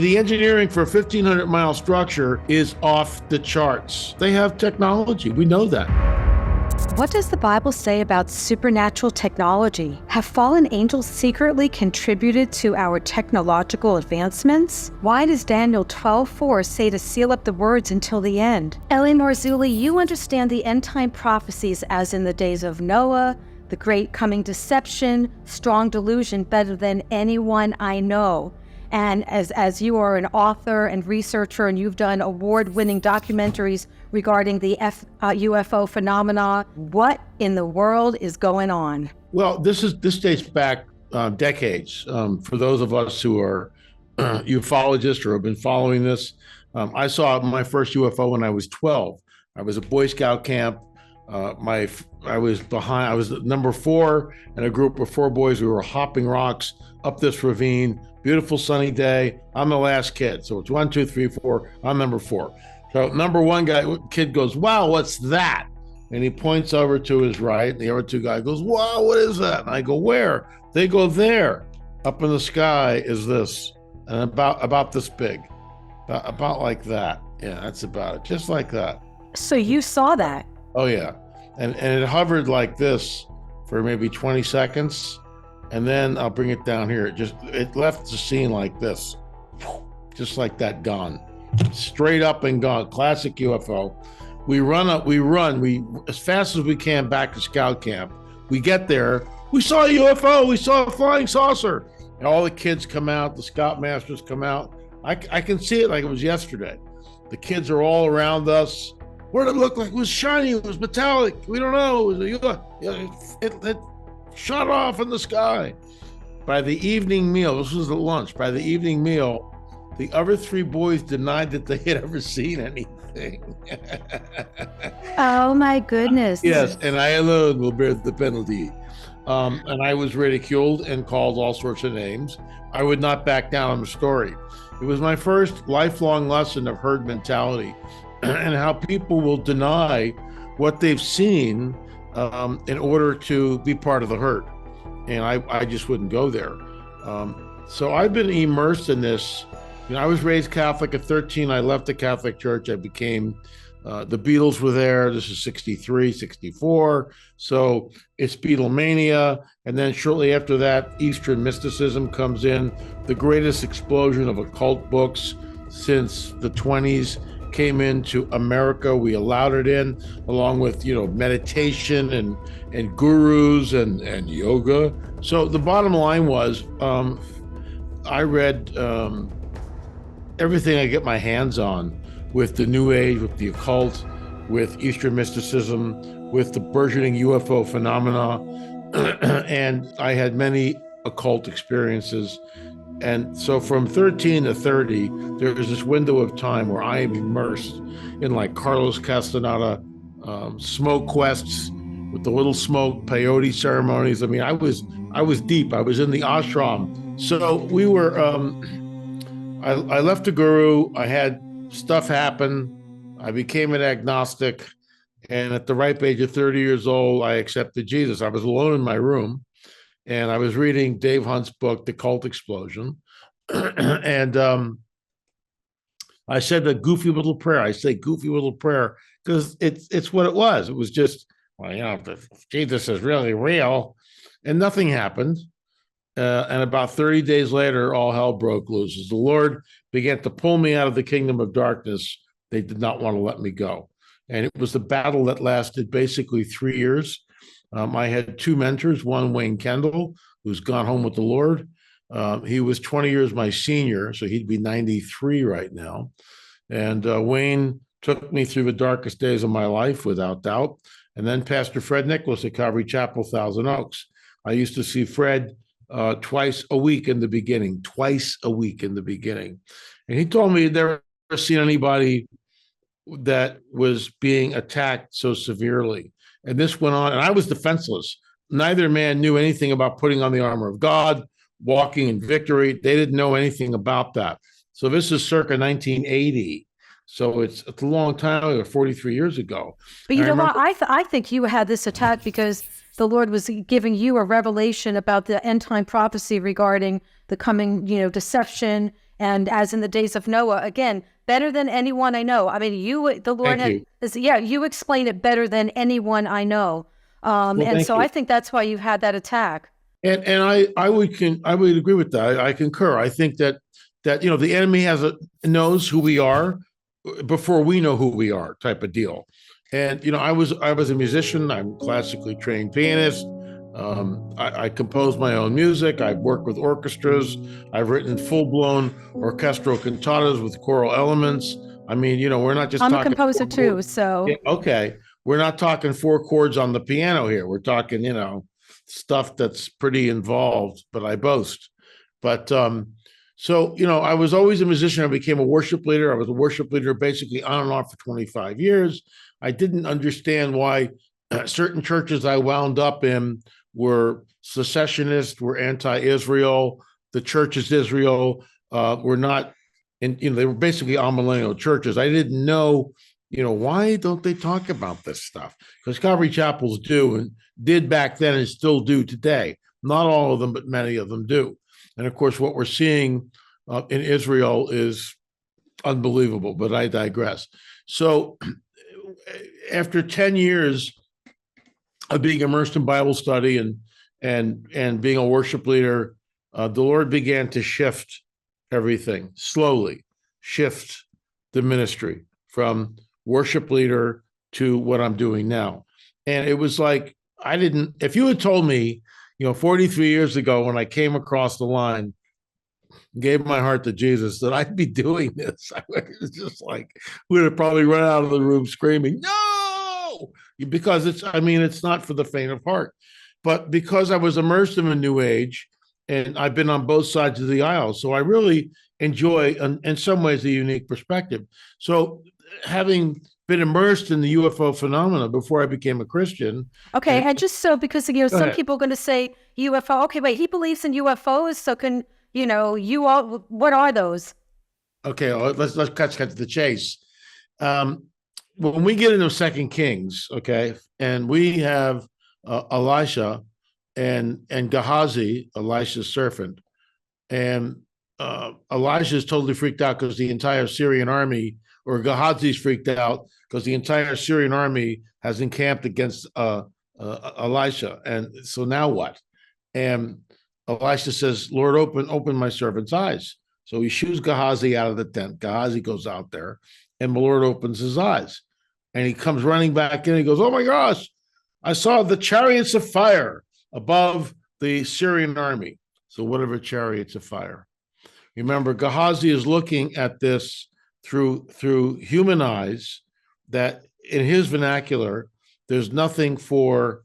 The engineering for a 1,500-mile structure is off the charts. They have technology. We know that. What does the Bible say about supernatural technology? Have fallen angels secretly contributed to our technological advancements? Why does Daniel 12:4 say to seal up the words until the end? Ellie Marzulli, you understand the end-time prophecies as in the days of Noah, the great coming deception, strong delusion better than anyone I know. And as you are an author and researcher, and you've done award-winning documentaries regarding the UFO phenomena, what in the world is going on? Well, this dates back decades. For those of us who are ufologists or have been following this, I saw my first UFO when I was 12. I was at Boy Scout camp. I was number 4 in a group of 4 boys. We were hopping rocks up this ravine. Beautiful sunny day. I'm the last kid. So it's 1, 2, 3, 4. I'm number 4. So number 1 kid goes, "Wow, what's that?" And he points over to his right. And the other 2 guys goes, "Wow, what is that?" And I go, "Where?" They go, "There. Up in the sky is this." And about this big. About like that. Yeah, that's about it. Just like that. So you saw that? Oh, yeah. And it hovered like this for maybe 20 seconds. And then I'll bring it down here. It left the scene like this, just like that, gone, straight up and gone. Classic UFO. We run as fast as we can back to scout camp. We get there. We saw a UFO. We saw a flying saucer. And all the kids come out. The scoutmasters come out. I can see it like it was yesterday. The kids are all around us. What did it look like? It was shiny. It was metallic. We don't know. It was it shot off in the sky. By the evening meal, this was at lunch. By the evening meal, the other 3 boys denied that they had ever seen anything. Oh my goodness. Yes, and I alone will bear the penalty. And I was ridiculed and called all sorts of names. I would not back down on the story. It was my first lifelong lesson of herd mentality and how people will deny what they've seen in order to be part of the herd. And I just wouldn't go there. So I've been immersed in this. I was raised Catholic at 13. I left the Catholic Church. I became, the Beatles were there. This is 63, 64. So it's Beatlemania. And then shortly after that, Eastern mysticism comes in. The greatest explosion of occult books since the 20s came into America. We allowed it in, along with meditation and gurus and yoga. So the bottom line was, I read everything I get my hands on with the New Age, with the occult, with Eastern mysticism, with the burgeoning UFO phenomena, and I had many occult experiences. And so from 13 to 30, there's this window of time where I am immersed in like Carlos Castaneda, smoke quests with the little smoke, peyote ceremonies. I mean, I was deep. I was in the ashram. So we were, I left the guru. I had stuff happen. I became an agnostic. And at the ripe age of 30 years old, I accepted Jesus. I was alone in my room. And I was reading Dave Hunt's book, The Cult Explosion. And I said a goofy little prayer. I say goofy little prayer because it's what it was. It was just, well, if Jesus is really real. And nothing happened. And about 30 days later, all hell broke loose. As the Lord began to pull me out of the kingdom of darkness, they did not want to let me go. And it was a battle that lasted basically 3 years. I had 2 mentors, one Wayne Kendall, who's gone home with the Lord. He was 20 years my senior, so he'd be 93 right now. And Wayne took me through the darkest days of my life, without doubt. And then Pastor Fred Nicholas at Calvary Chapel, Thousand Oaks. I used to see Fred twice a week in the beginning. And he told me he'd never seen anybody that was being attacked so severely. And this went on, and I was defenseless. Neither man knew anything about putting on the armor of God, walking in victory. They didn't know anything about that. So this is circa 1980. So it's a long time ago, 43 years ago. But you know what? I think you had this attack because the Lord was giving you a revelation about the end time prophecy regarding the coming, deception And as in the days of Noah, again, better than anyone I know. I mean, the Lord you explain it better than anyone I know. And so I think that's why you had that attack. And I would agree with that. I concur. I think that the enemy knows who we are before we know who we are, type of deal. And I was a musician. I'm a classically trained pianist. I compose my own music. I've worked with orchestras. I've written full-blown orchestral cantatas with choral elements. I mean, we're not just I'm talking. I'm a composer too, so. Yeah, okay. We're not talking 4 chords on the piano here. We're talking, stuff that's pretty involved, but I boast. But so, I was always a musician. I became a worship leader. I was a worship leader basically on and off for 25 years. I didn't understand why certain churches I wound up in were secessionists, were anti-Israel. The Church is Israel were not, and they were basically amillennial churches. I didn't know, why don't they talk about this stuff? Because Calvary chapels do and did back then and still do today. Not all of them, but many of them do. And of course, what we're seeing in Israel is unbelievable, but I digress. So after 10 years of being immersed in Bible study and being a worship leader, the Lord began to shift everything, slowly shift the ministry from worship leader to what I'm doing now. And it was like, if you had told me, 43 years ago when I came across the line, gave my heart to Jesus, that I'd be doing this, I was just like, we'd have probably run out of the room screaming, no, because it's not for the faint of heart. But because I was immersed in a new age, and I've been on both sides of the aisle, so I really enjoy, in some ways, a unique perspective. So having been immersed in the UFO phenomena before I became a Christian. Okay, and just so, because some people are going to say UFO. Okay, wait, he believes in UFOs, so can you all? What are those? Okay, let's cut to the chase. When we get into 2 Kings, okay, and we have Elisha and Gehazi, Elisha's servant, and Elijah is totally freaked out because the entire Syrian army, or Gehazi's freaked out because the entire Syrian army has encamped against Elisha. And so now what? And Elisha says, Lord, open my servant's eyes. So he shoos Gehazi out of the tent. Gehazi goes out there, and the Lord opens his eyes. And he comes running back in. He goes, oh my gosh, I saw the chariots of fire above the Syrian army. So whatever chariots of fire. Remember, Gehazi is looking at this through human eyes, that in his vernacular, there's nothing to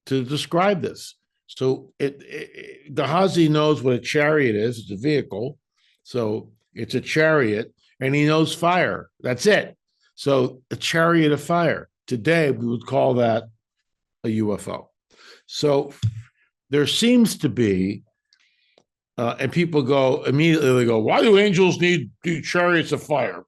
describe this. So Gehazi knows what a chariot is. It's a vehicle. So it's a chariot, and he knows fire. That's it. So a chariot of fire. Today, we would call that a UFO. So there seems to be, and people immediately go, why do angels need chariots of fire?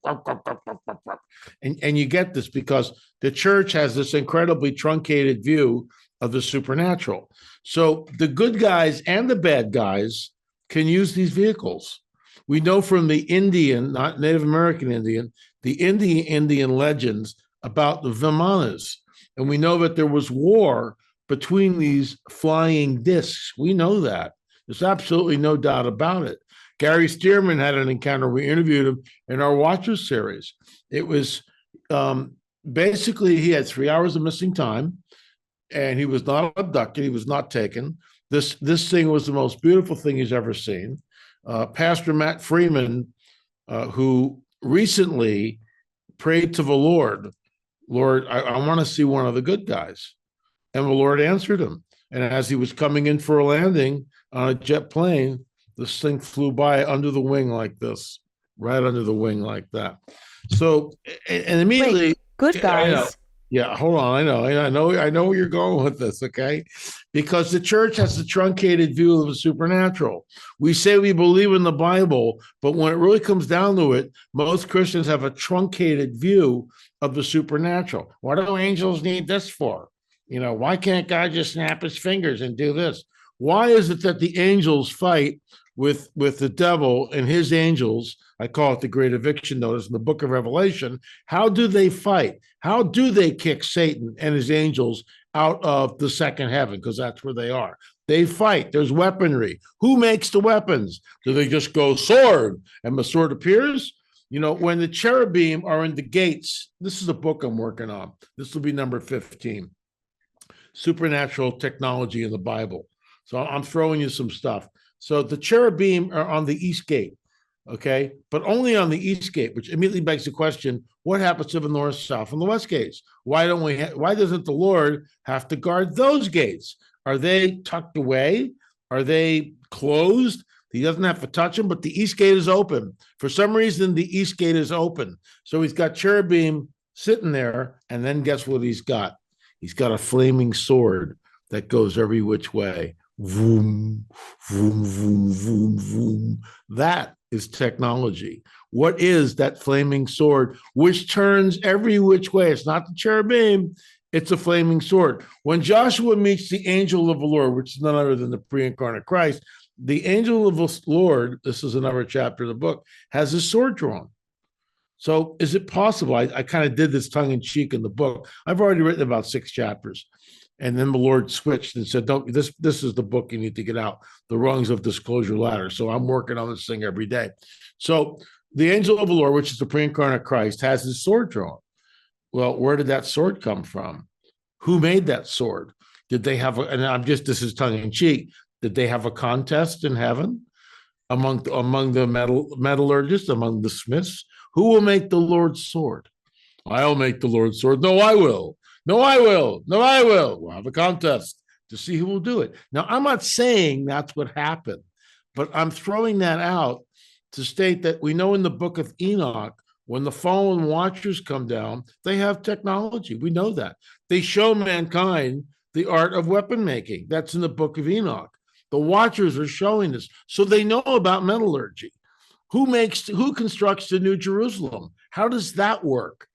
And you get this because the church has this incredibly truncated view of the supernatural. So the good guys and the bad guys can use these vehicles. We know from the Indian, not Native American Indian, the Indian legends about the Vimanas. And we know that there was war between these flying discs. We know that. There's absolutely no doubt about it. Gary Stearman had an encounter. We interviewed him in our Watchers series. It was basically, he had 3 hours of missing time, and he was not abducted. He was not taken. This thing was the most beautiful thing he's ever seen. Pastor Matt Freeman, who recently prayed to the Lord, I want to see one of the good guys. And the Lord answered him. And as he was coming in for a landing on a jet plane, this thing flew by under the wing like this, right under the wing like that. So, and immediately, wait, good guys. Yeah, hold on. I know where you're going with this, okay? Because the church has a truncated view of the supernatural. We say we believe in the Bible, but when it really comes down to it, most Christians have a truncated view of the supernatural. What do angels need this for? Why can't God just snap his fingers and do this? Why is it that the angels fight with the devil and his angels. I call it the great eviction notice in the book of Revelation. How do they fight? How do they kick Satan and his angels out of the second heaven? Because that's where they are. They fight. There's weaponry. Who makes the weapons? Do they just go sword and the sword appears? You know, when the cherubim are in the gates, this is a book I'm working on. This will be number 15, Supernatural Technology in the Bible. So I'm throwing you some stuff. So the cherubim are on the east gate, okay? But only on the east gate, which immediately begs the question, what happens to the north, south, and the west gates? Why doesn't the Lord have to guard those gates? Are they tucked away? Are they closed? He doesn't have to touch them, but the east gate is open. For some reason, the east gate is open. So he's got cherubim sitting there, and then guess what he's got? He's got a flaming sword that goes every which way. Vroom, vroom, vroom, vroom, vroom. That is technology. What is that flaming sword which turns every which way? It's not the cherubim. It's a flaming sword. When Joshua meets the angel of the Lord, which is none other than the pre-incarnate Christ, the angel of the Lord, this is another chapter of the book, has his sword drawn. So is it possible? I kind of did this tongue in cheek in the book. I've already written about 6 chapters. And then the Lord switched and said, "Don't, this is the book you need to get out, the rungs of disclosure ladder." So I'm working on this thing every day. So the angel of the Lord, which is the pre-incarnate Christ, has his sword drawn. Well, where did that sword come from? Who made that sword? Did they have, this is tongue in cheek, did they have a contest in heaven among the metallurgists, among the smiths? Who will make the Lord's sword? I'll make the Lord's sword. No, I will. No, I will. No, I will. We'll have a contest to see who will do it. Now, I'm not saying that's what happened, but I'm throwing that out to state that we know in the book of Enoch, when the fallen watchers come down, they have technology. We know that. They show mankind the art of weapon making. That's in the book of Enoch. The watchers are showing this. So they know about metallurgy. Who constructs the New Jerusalem? How does that work?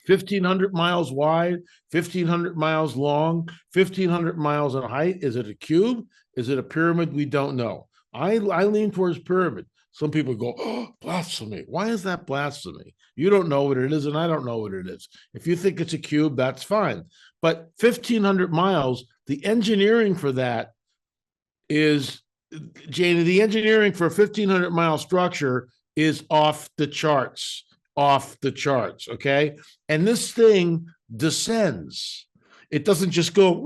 1,500 miles wide, 1,500 miles long, 1,500 miles in height. Is it a cube? Is it a pyramid? We don't know. I lean towards pyramid. Some people go, "Oh, blasphemy." Why is that blasphemy? You don't know what it is, and I don't know what it is. If you think it's a cube, that's fine. But 1,500 miles, the engineering for that is, Janie, the engineering for a 1,500 mile structure is off the charts. Okay? And this thing descends. It doesn't just go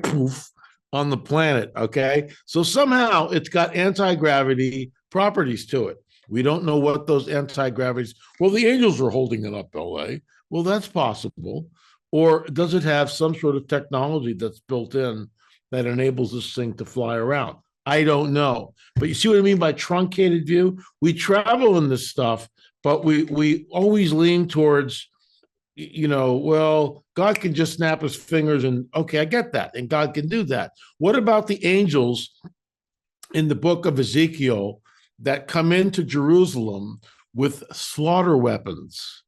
poof on the planet, okay? So somehow it's got anti-gravity properties to it. We don't know what those anti-gravities, well, the angels are holding it up, LA. Well, that's possible. Or does it have some sort of technology that's built in that enables this thing to fly around? I don't know. But you see what I mean by truncated view? We travel in this stuff, but we always lean towards, well, God can just snap his fingers and, okay, I get that. And God can do that. What about the angels in the book of Ezekiel that come into Jerusalem with slaughter weapons?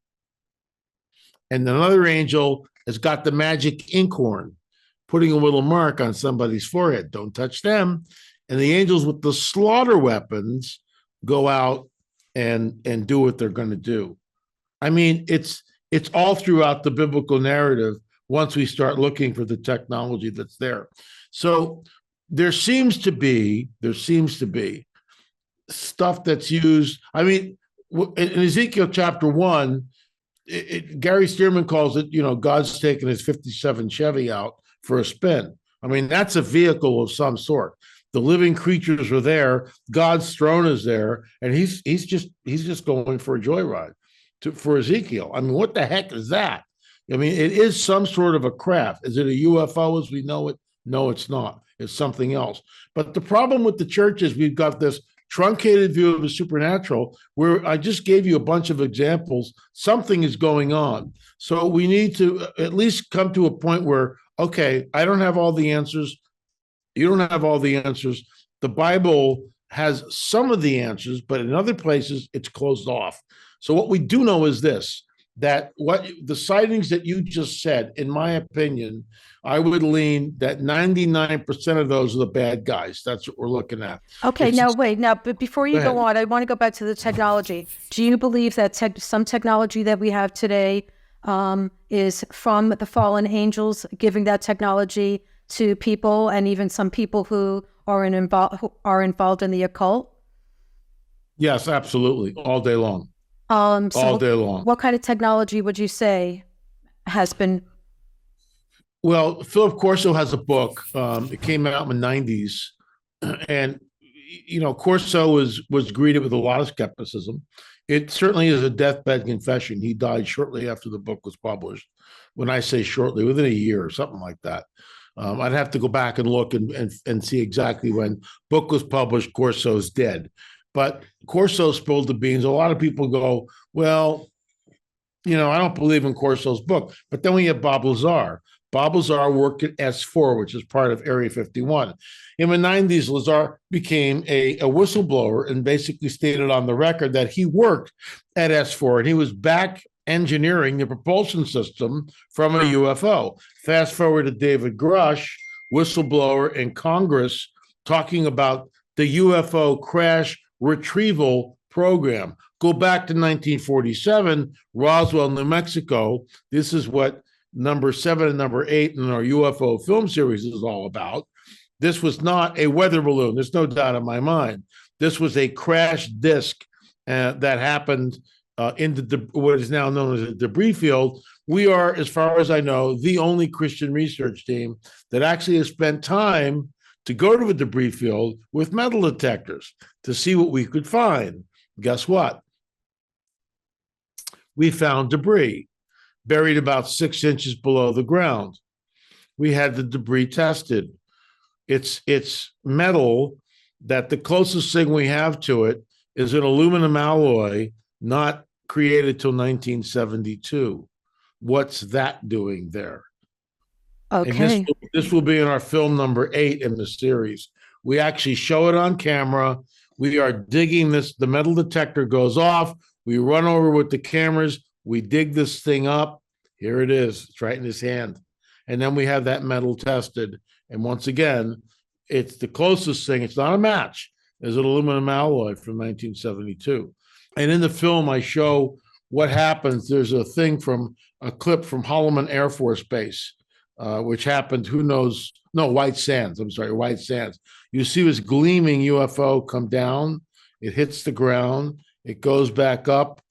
And another angel has got the magic inkhorn, putting a little mark on somebody's forehead. Don't touch them. And the angels with the slaughter weapons go out and do what they're going to do. I mean, it's all throughout the biblical narrative once we start looking for the technology that's there. So there seems to be stuff that's used. I mean, in Ezekiel chapter 1, Gary Stearman calls it, God's taking his 57 Chevy out for a spin. I mean, that's a vehicle of some sort. The living creatures are there. God's throne is there, and he's just going for a joyride for Ezekiel. I mean, what the heck is that? I mean, it is some sort of a craft. Is it a UFO as we know it? No, it's not. It's something else. But the problem with the church is we've got this truncated view of the supernatural where I just gave you a bunch of examples. Something is going on. So we need to at least come to a point where, okay, I don't have all the answers. You don't have all the answers. The Bible has some of the answers, but in other places, it's closed off. So what we do know is this. that what the sightings that you just said, in my opinion, I would lean that 99% of those are the bad guys. That's what we're looking at. Okay, It's now wait. Now, but before Go you go ahead. on, I want to go back to the technology. Do you believe that some technology that we have today is from the fallen angels giving that technology to people, and even some people who are involved in the occult? Yes, absolutely. All day long. So All day long. what kind of technology would you say has been? Well, Philip Corso has a book. It came out in the 90s. And Corso was greeted with a lot of skepticism. It certainly is a deathbed confession. He died shortly after the book was published. When I say shortly, within a year or something like that. I'd have to go back and look and see exactly when book was published. Corso's dead, but Corso spilled the beans. A lot of people go, well, I don't believe in Corso's book. But then we have Bob Lazar. Bob Lazar worked at S4, which is part of Area 51. In the 90s, Lazar became a whistleblower and basically stated on the record that he worked at S4 and he was back engineering the propulsion system from a UFO. Fast forward to David Grush, whistleblower in Congress, talking about the UFO crash retrieval program. Go back to 1947, Roswell, New Mexico. This is what number 7 and number 8 in our UFO film series is all about. This was not a weather balloon. There's no doubt in my mind. This was a crash disk that happened in what is now known as a debris field. We are, as far as I know, the only Christian research team that actually has spent time to go to a debris field with metal detectors to see what we could find. Guess what? We found debris buried about 6 inches below the ground. We had the debris tested. It's metal that the closest thing we have to it is an aluminum alloy not created till 1972. What's that doing there? Okay. And this will be in our film number 8 in the series. We actually show it on camera. We are digging this. The metal detector goes off. We run over with the cameras. We dig this thing up. Here it is. It's right in his hand. And then we have that metal tested. And once again, it's the closest thing. It's not a match. There's an aluminum alloy from 1972. And in the film, I show what happens. There's a clip from Holloman Air Force Base, which happened, who knows? No, White Sands. I'm sorry, White Sands. You see this gleaming UFO come down. It hits the ground. It goes back up.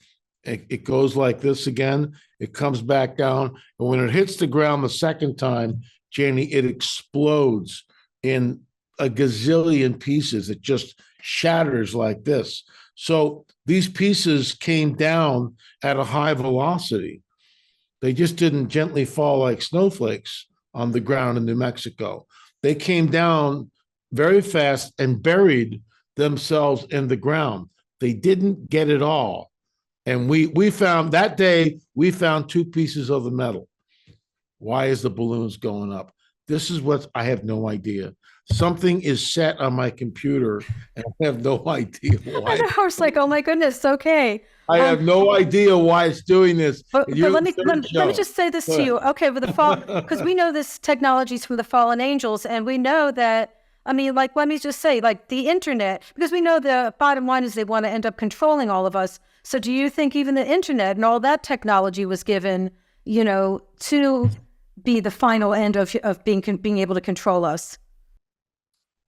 It goes like this again. It comes back down. And when it hits the ground the second time, Janie, it explodes in a gazillion pieces. It just shatters like this. So these pieces came down at a high velocity. They just didn't gently fall like snowflakes on the ground in New Mexico. They came down very fast and buried themselves in the ground. They didn't get it all. And we found that day, we found 2 pieces of the metal. Why is the balloons going up? This is what I have no idea. Something is set on my computer, and I have no idea why. I was like, oh my goodness, okay. I have no idea why it's doing this. But let me just say this to you. Okay, with the fall, because we know this technology is from the fallen angels, and we know that, let me just say, like the internet, because we know the bottom line is they want to end up controlling all of us. So do you think even the internet and all that technology was given, to be the final end of being able to control us?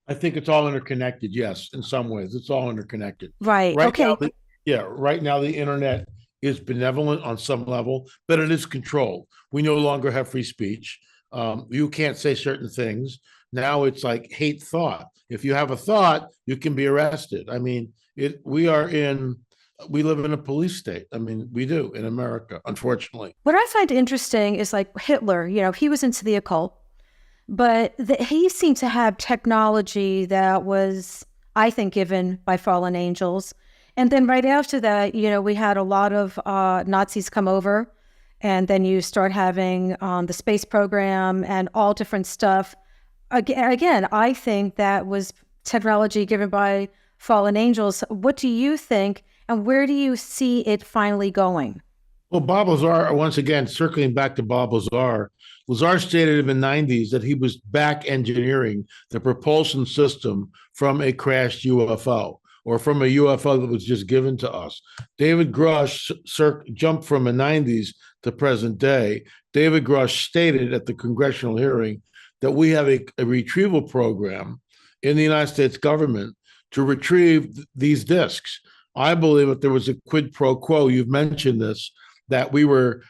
I think it's all interconnected. Yes, in some ways, it's all interconnected. Right. Okay. Right now the internet is benevolent on some level, but it is controlled. We no longer have free speech. You can't say certain things. Now it's like hate thought. If you have a thought, you can be arrested. We live in a police state. We do in America, unfortunately. What I find interesting is like Hitler, he was into the occult, but he seemed to have technology that was, I think, given by fallen angels. And then right after that, we had a lot of Nazis come over, and then you start having the space program and all different stuff. Again, I think that was technology given by fallen angels. What do you think, and where do you see it finally going? Well, Bob Lazar, once again, circling back to Bob Lazar, Lazar stated in the 90s that he was back engineering the propulsion system from a crashed UFO or from a UFO that was just given to us. David Grush jumped from the 90s to present day. David Grush stated at the congressional hearing that we have a retrieval program in the United States government to retrieve these discs. I believe that there was a quid pro quo. You've mentioned this, that we were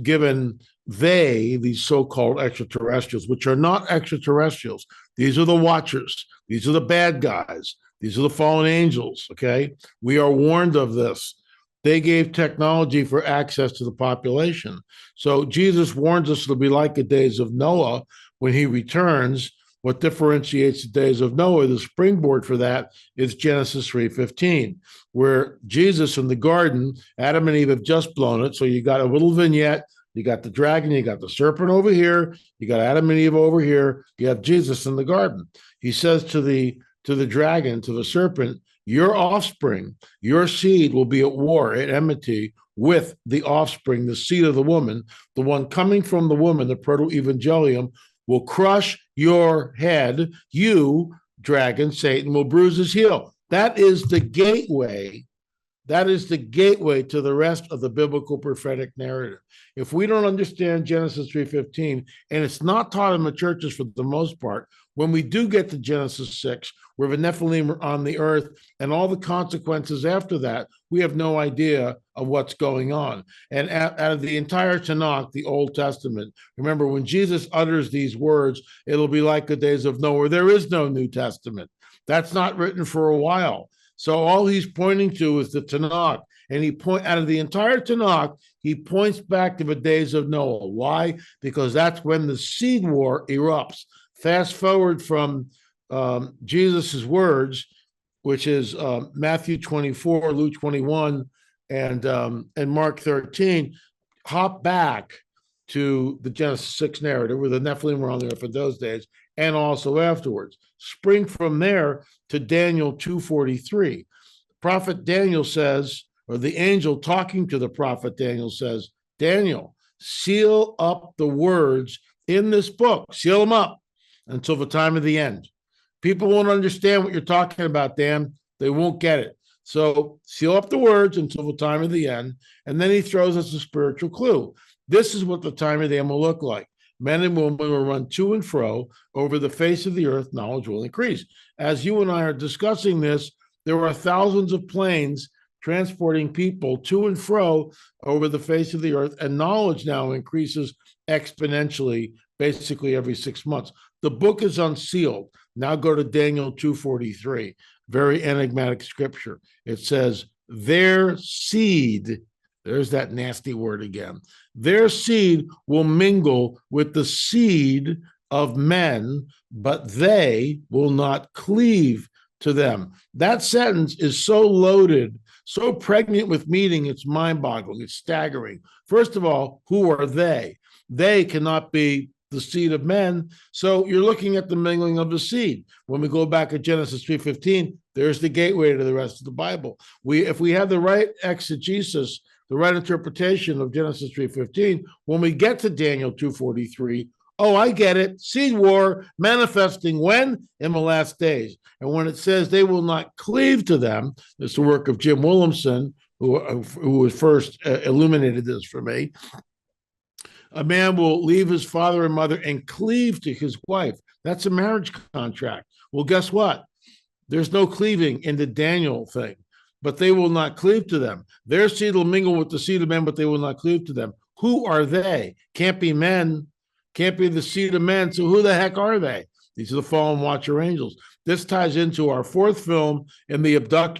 given these so-called extraterrestrials, which are not extraterrestrials. These are the watchers. These are the bad guys. These are the fallen angels, okay? We are warned of this. They gave technology for access to the population. So Jesus warns us it'll be like the days of Noah when he returns. What differentiates the days of Noah, the springboard for that, is Genesis 3:15, where Jesus in the garden, Adam and Eve have just blown it. So you got a little vignette. You got the dragon, you got the serpent over here, you got Adam and Eve over here, you have Jesus in the garden. He says to the dragon, to the serpent, your offspring, your seed will be at war, at enmity with the offspring, the seed of the woman, the one coming from the woman, the proto-evangelium, will crush your head. You, dragon, Satan, will bruise his heel. That is the gateway. That is the gateway to the rest of the biblical prophetic narrative. If we don't understand Genesis 3:15, and it's not taught in the churches for the most part, when we do get to Genesis 6, where the Nephilim are on the earth and all the consequences after that, we have no idea of what's going on. And out of the entire Tanakh, the Old Testament, remember when Jesus utters these words, it'll be like the days of Noah. There is no New Testament. That's not written for a while. So all he's pointing to is the Tanakh. And out of the entire Tanakh, he points back to the days of Noah. Why? Because that's when the seed war erupts. Fast forward from Jesus's words, which is Matthew 24, Luke 21, and Mark 13. Hop back to the Genesis 6 narrative, where the Nephilim were on there for those days, and also afterwards. Spring from there to Daniel 2:43. Prophet Daniel says, or the angel talking to the prophet Daniel says, Daniel, seal up the words in this book. Seal them up until the time of the end. People won't understand what you're talking about, Dan. They won't get it. So seal up the words until the time of the end. And then he throws us a spiritual clue. This is what the time of the end will look like. Men and women will run to and fro over the face of the earth. Knowledge will increase. As you and I are discussing this, there are thousands of planes transporting people to and fro over the face of the earth, and knowledge now increases exponentially, basically every 6 months. The book is unsealed. Now go to Daniel 2:43, very enigmatic scripture. It says, their seed, there's that nasty word again, their seed will mingle with the seed of men, but they will not cleave to them. That sentence is so loaded, so pregnant with meaning, it's mind-boggling, it's staggering. First of all, who are they? They cannot be the seed of men. So you're looking at the mingling of the seed. When we go back to Genesis 3:15, there's the gateway to the rest of the Bible. If we have the right exegesis, the right interpretation of Genesis 3:15, when we get to Daniel 2:43, oh, I get it. Seed war manifesting when? In the last days. And when it says they will not cleave to them, it's the work of Jim Williamson, who was first illuminated this for me. A man will leave his father and mother and cleave to his wife. That's a marriage contract. Well, guess what? There's no cleaving in the Daniel thing, but they will not cleave to them. Their seed will mingle with the seed of men, but they will not cleave to them. Who are they? Can't be men, can't be the seed of men. So who the heck are they? These are the fallen watcher angels. This ties into our fourth film in the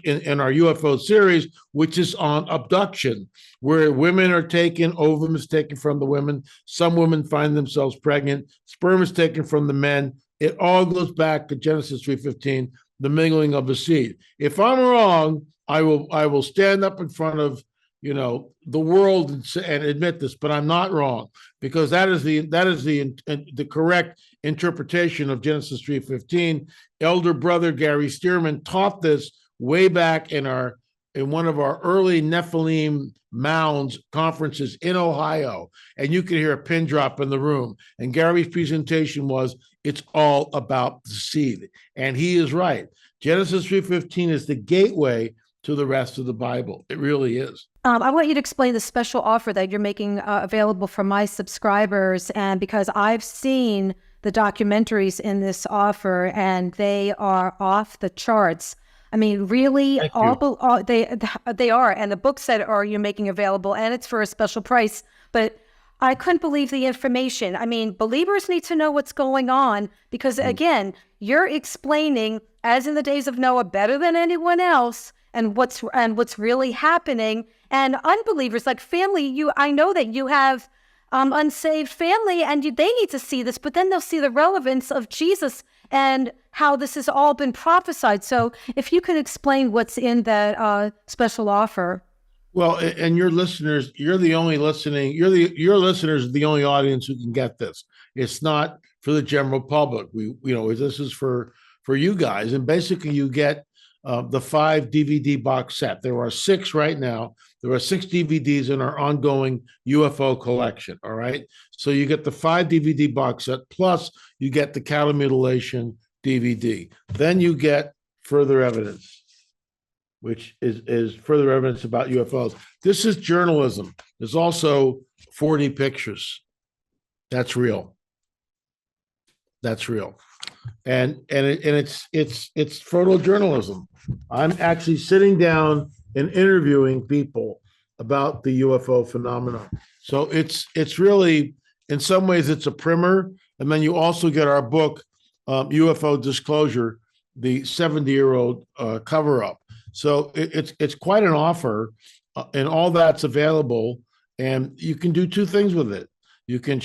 in our UFO series, which is on abduction, where women are taken, ovum is taken from the women. Some women find themselves pregnant. Sperm is taken from the men. It all goes back to Genesis 3:15, the mingling of the seed. If I'm wrong, I will stand up in front of the world and admit this, but I'm not wrong, because that is the correct interpretation of Genesis 3:15. Elder brother Gary Stearman taught this way back in in one of our early Nephilim Mounds conferences in Ohio, and you could hear a pin drop in the room. And Gary's presentation was, it's all about the seed. And he is right. Genesis 3:15 is the gateway to the rest of the Bible. It really is. I want you to explain the special offer that you're making available for my subscribers. And because I've seen the documentaries in this offer, and they are off the charts. I mean, really, they are. And the books that you're making available, and it's for a special price. But I couldn't believe the information. I mean, believers need to know what's going on because, again, you're explaining, as in the days of Noah, better than anyone else, and what's really happening. And unbelievers, like family, I know that you have unsaved family, and they need to see this, but then they'll see the relevance of Jesus and how this has all been prophesied. So if you could explain what's in that special offer. Well, and your listeners, your listeners are the only audience who can get this. It's not for the general public. This is for you guys. And basically you get the 5 DVD box set. There are 6 right now. There are 6 DVDs in our ongoing UFO collection. All right. So you get the 5 DVD box set, plus you get the cattle mutilation DVD. Then you get further evidence, which is further evidence about UFOs. This is journalism. There's also 40 pictures. That's real. That's real. And it's photojournalism. I'm actually sitting down and interviewing people about the UFO phenomenon. So it's really, in some ways, it's a primer. And then you also get our book, UFO Disclosure, the 70-year-old cover-up. So it's quite an offer, and all that's available. And you can do 2 things with it. You can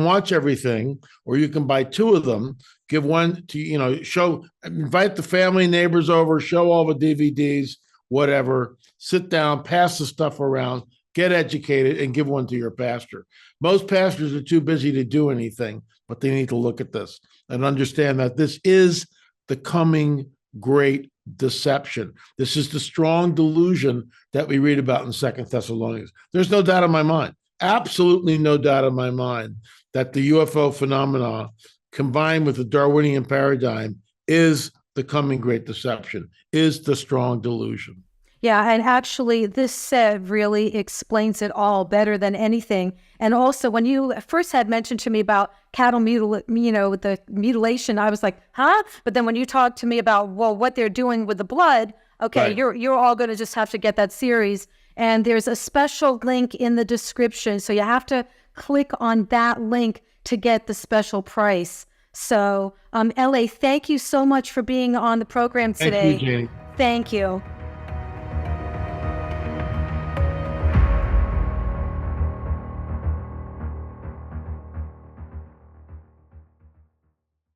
watch everything, or you can buy 2 of them, give one to, invite the family, neighbors over, show all the DVDs, whatever, sit down, pass the stuff around, get educated, and give one to your pastor. Most pastors are too busy to do anything, but they need to look at this and understand that this is the coming great deception. This is the strong delusion that we read about in 2 Thessalonians. There's no doubt in my mind, absolutely no doubt in my mind, that the UFO phenomena combined with the Darwinian paradigm is the coming great deception, is the strong delusion. Yeah, and actually this really explains it all better than anything. And also, when you first had mentioned to me about cattle the mutilation, I was like, huh? But then when you talked to me about, what they're doing with the blood, okay, right. You're all going to just have to get that series. And there's a special link in the description. So you have to click on that link to get the special price. So, L.A., thank you so much for being on the program today. Thank you, Janie. Thank you.